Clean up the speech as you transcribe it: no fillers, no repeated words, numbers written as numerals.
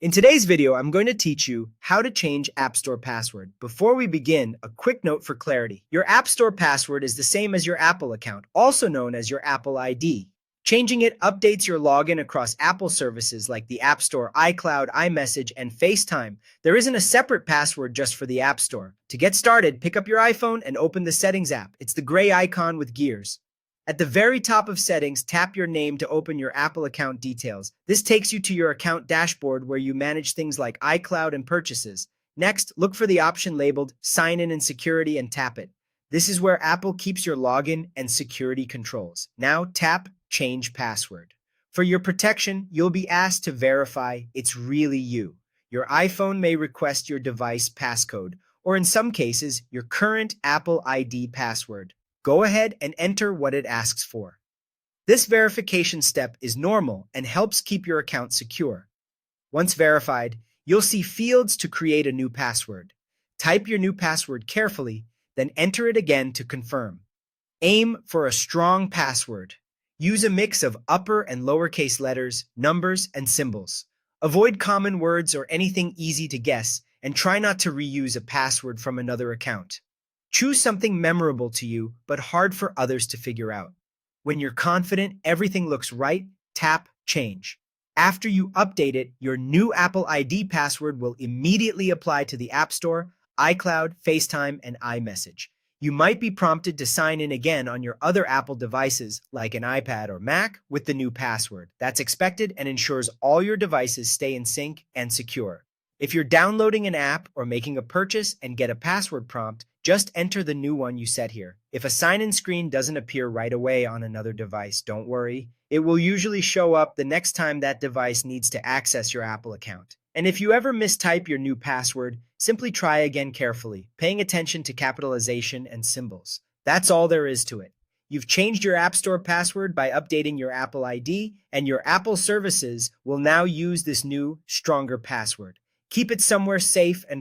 In today's video, I'm going to teach you how to change App Store password. Before we begin, a quick note for clarity. Your App Store password is the same as your Apple account, also known as your Apple ID. Changing it updates your login across Apple services like the App Store, iCloud, iMessage, and FaceTime. There isn't a separate password just for the App Store. To get started, pick up your iPhone and open the Settings app. It's the gray icon with gears. At the very top of Settings, tap your name to open your Apple account details. This takes you to your account dashboard where you manage things like iCloud and purchases. Next, look for the option labeled Sign In and Security and tap it. This is where Apple keeps your login and security controls. Now tap Change Password. For your protection, you'll be asked to verify it's really you. Your iPhone may request your device passcode, or in some cases, your current Apple ID password. Go ahead and enter what it asks for. This verification step is normal and helps keep your account secure. Once verified, you'll see fields to create a new password. Type your new password carefully, then enter it again to confirm. Aim for a strong password. Use a mix of upper and lowercase letters, numbers, and symbols. Avoid common words or anything easy to guess, and try not to reuse a password from another account. Choose something memorable to you, but hard for others to figure out. When you're confident everything looks right, tap Change. After you update it, your new Apple ID password will immediately apply to the App Store, iCloud, FaceTime, and iMessage. You might be prompted to sign in again on your other Apple devices, like an iPad or Mac, with the new password. That's expected and ensures all your devices stay in sync and secure. If you're downloading an app or making a purchase and get a password prompt, just enter the new one you set here. If a sign-in screen doesn't appear right away on another device, don't worry. It will usually show up the next time that device needs to access your Apple account. And if you ever mistype your new password, simply try again carefully, paying attention to capitalization and symbols. That's all there is to it. You've changed your App Store password by updating your Apple ID, and your Apple services will now use this new, stronger password. Keep it somewhere safe and